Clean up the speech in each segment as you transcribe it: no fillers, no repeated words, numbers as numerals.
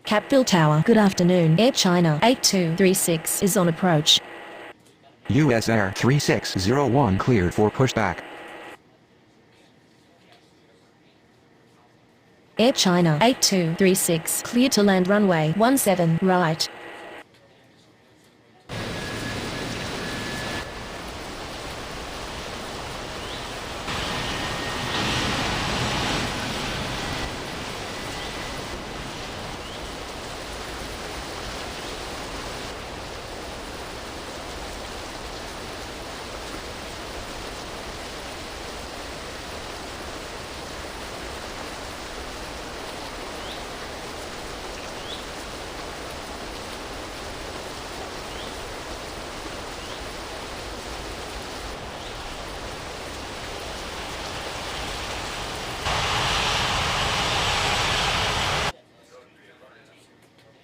Capville Tower, good afternoon. Air China 8236 is on approach. US Air 3601 cleared for pushback. Air China 8236 clear to land runway 17 right.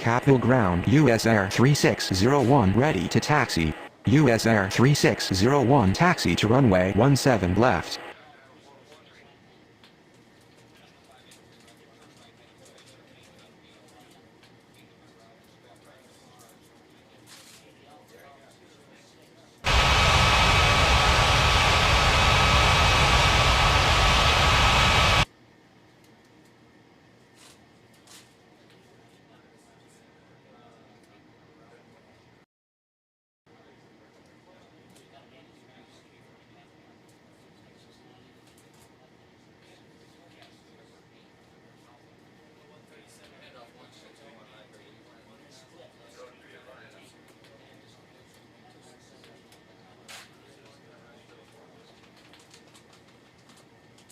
Capville ground US Air 3601 ready to taxi. US Air 3601 taxi to runway 17 left.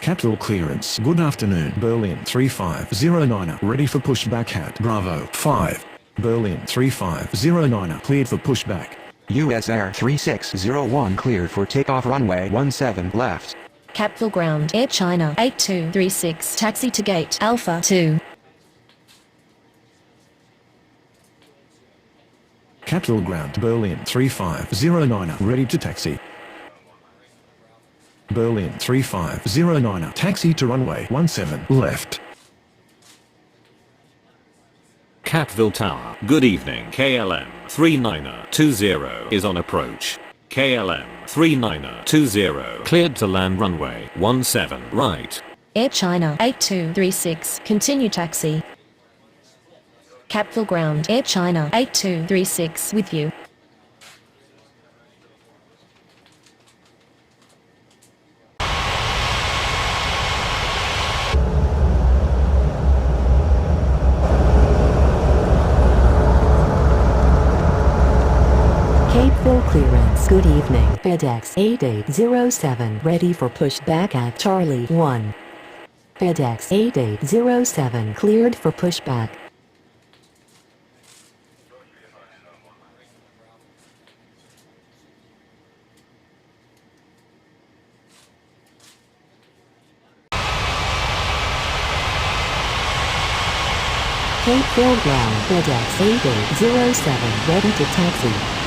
Capville clearance. Good afternoon. Berlin 3509 ready for pushback at Bravo 5. Berlin 3509 cleared for pushback. US Air 3601 cleared for takeoff runway 17 left. Capville ground Air China 8236 taxi to gate Alpha 2. Capville ground Berlin 3509 ready to taxi. Berlin 3509 taxi to runway 17 left. Capville Tower, good evening. KLM 3920 is on approach. KLM 3920 cleared to land runway 17 right. Air China 8236 continue taxi. Capville ground Air China 8236 with you. Capeville clearance. Good evening. FedEx 8807 ready for pushback at Charlie 1. FedEx 8807 cleared for pushback. Capeville ground FedEx 8807 ready to taxi.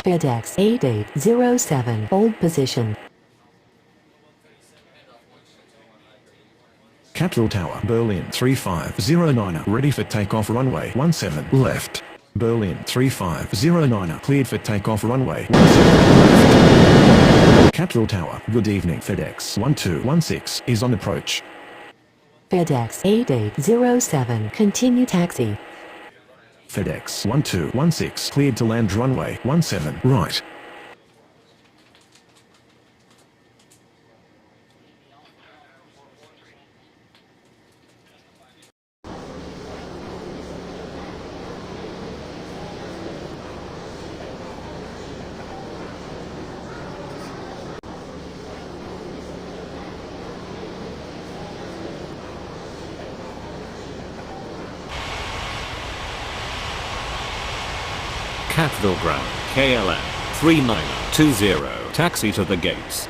FedEx 8807 hold position. Capville Tower Berlin 3509 ready for takeoff runway 17 left. Berlin 3509 cleared for takeoff runway 17 left. Capville Tower, good evening. FedEx 1216 is on approach. FedEx 8807 continue taxi. FedEx 1216 cleared to land runway 17 right. Capville ground KLM 3920 taxi to the gates.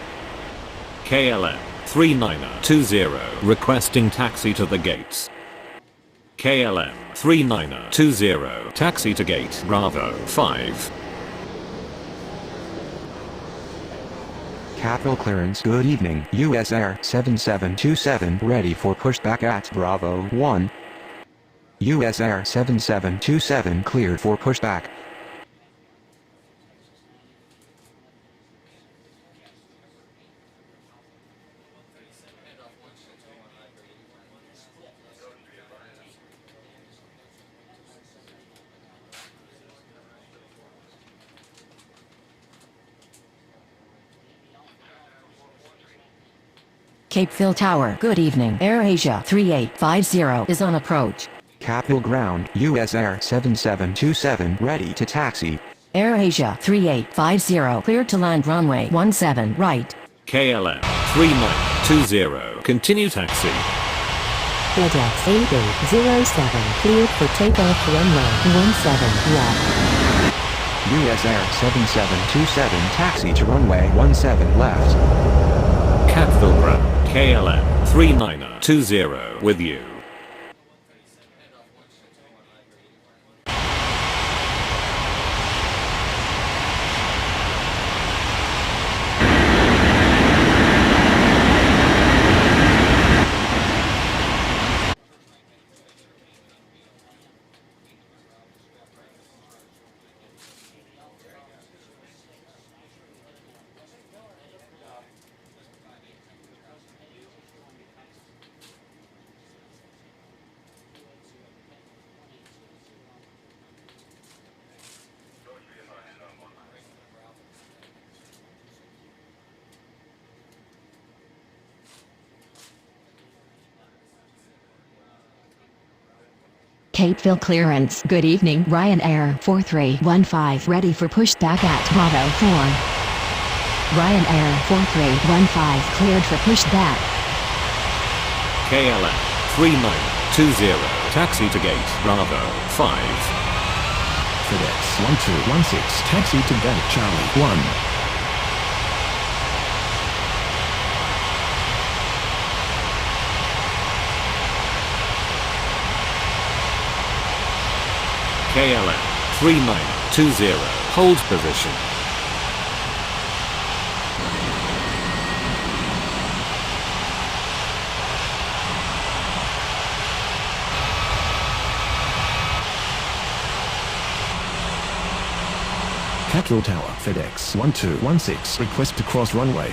KLM 3920 requesting taxi to the gates. KLM 3920 taxi to gate Bravo 5. Capville clearance. Good evening. US Air 7727 ready for pushback at Bravo 1. US Air 7727 cleared for pushback. Cape Phil Tower, good evening. AirAsia 3850 is on approach. Capital Ground, US Air 7727 ready to taxi. AirAsia 3850 cleared to land runway 17 right. KLM 3920 continue taxi. FedEx 8807 cleared for takeoff runway 17 left. US Air 7727 taxi to runway 17 left. Capital Ground, KLM 3920 with you. Capeville clearance, good evening. Ryanair 4315 ready for pushback at Bravo 4. Ryanair 4315 cleared for pushback. KLM 3920 taxi to gate Bravo 5. FedEx 1216 taxi to gate Charlie 1. KLM 3920 hold position. Capital Tower, FedEx 1216 request to cross runway.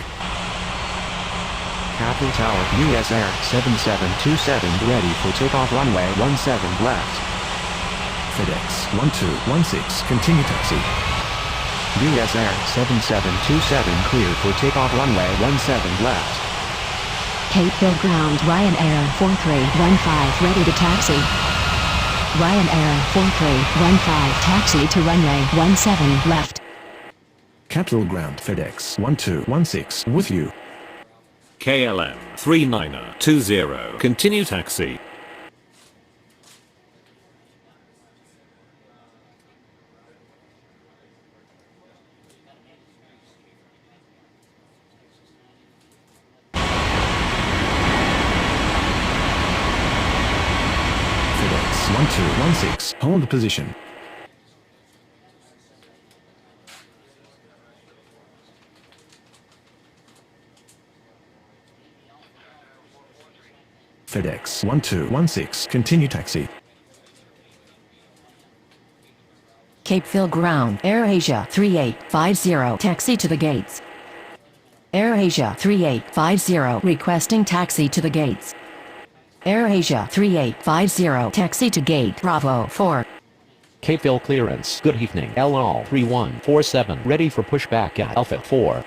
Capital Tower, US Air 7727 ready for takeoff runway 17 left. FedEx 1216 continue taxi. US Air 7727 cleared for takeoff runway 17 left. Capeville ground, Ryanair 4315 ready to taxi. Ryanair 4315 taxi to runway 17 left. Capital Ground, FedEx 1216 with you. KLM 3920 continue taxi. FedEx 1216 hold position. FedEx 1216 continue taxi. Capeville ground, AirAsia 3850 taxi to the gates. AirAsia 3850 requesting taxi to the gates. AirAsia 3850 taxi to gate Bravo 4. Capeville clearance. Good evening. LL 3147 ready for pushback at Alpha 4.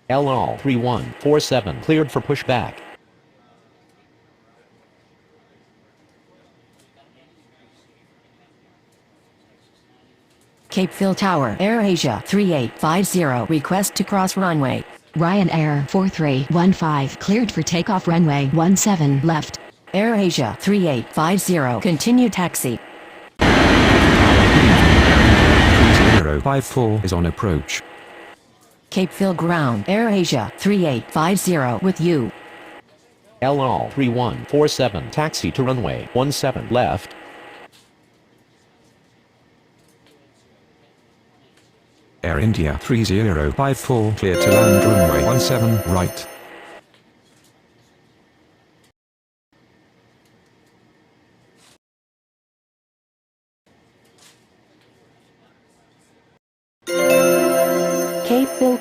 LL 3147 cleared for pushback. Capeville Tower, AirAsia 3850 request to cross runway. Ryanair 4315 cleared for takeoff runway 17 left. AirAsia 3850 continue taxi. 3054 is on approach. Capeville ground, AirAsia 3850 with you. LL 3147 taxi to runway 17 left. Air India 3054 clear to land runway 17 right.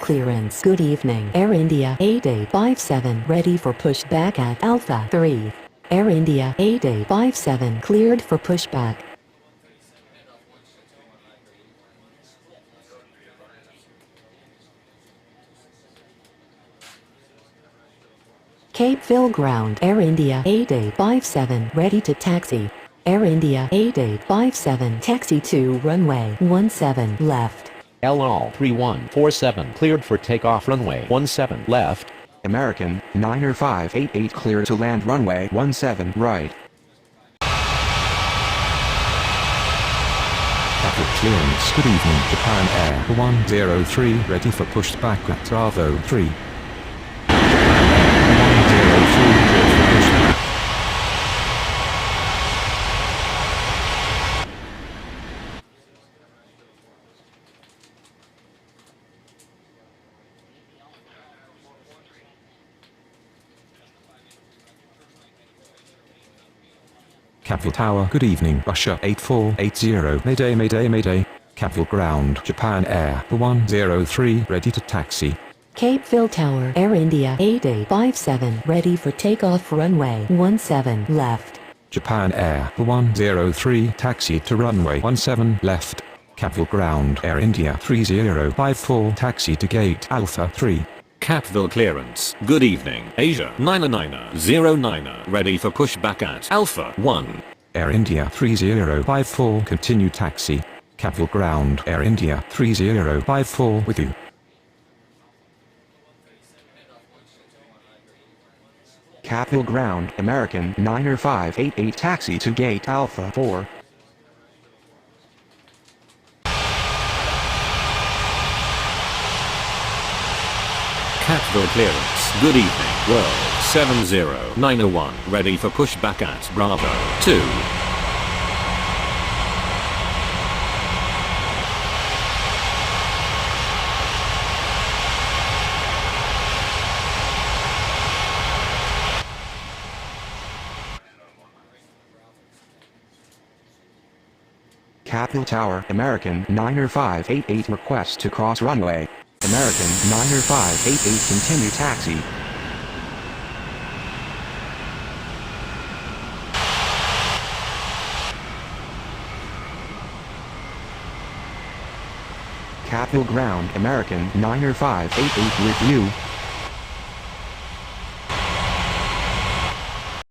clearance. Good evening. Air India 8857 ready for pushback at Alpha 3. Air India 8857 cleared for pushback. Capeville Ground Air India 8857 ready to taxi. Air India 8857 taxi to runway 17 left. LL 3147 cleared for takeoff runway 17 left. American, Niner 588 clear to land runway 17 right. Traffic clearance. Good evening. Japan Air 103 ready for pushback at Bravo 3. 103 cleared for pushback. Capville Tower. Good evening. Russia 8480 Mayday Mayday Mayday. Capville Ground. Japan Air 103 ready to taxi. Capeville Tower Air India 8857 ready for takeoff runway 17 left. Japan Air 103 taxi to runway 17 left. Capville Ground Air India 3054 taxi to gate Alpha 3. Capville clearance. Good evening. Asia 99909 ready for pushback at Alpha 1. Air India 3054 continue taxi. Capville Ground Air India 3054 with you. Capville Ground, American, Niner 588 taxi to gate Alpha 4. Capville clearance. Good evening. World 70901 ready for pushback at Bravo 2. Capville Tower, American, Niner 588 request to cross runway. American, Niner 588 continue taxi. Capville Ground, American, Niner 588 with you.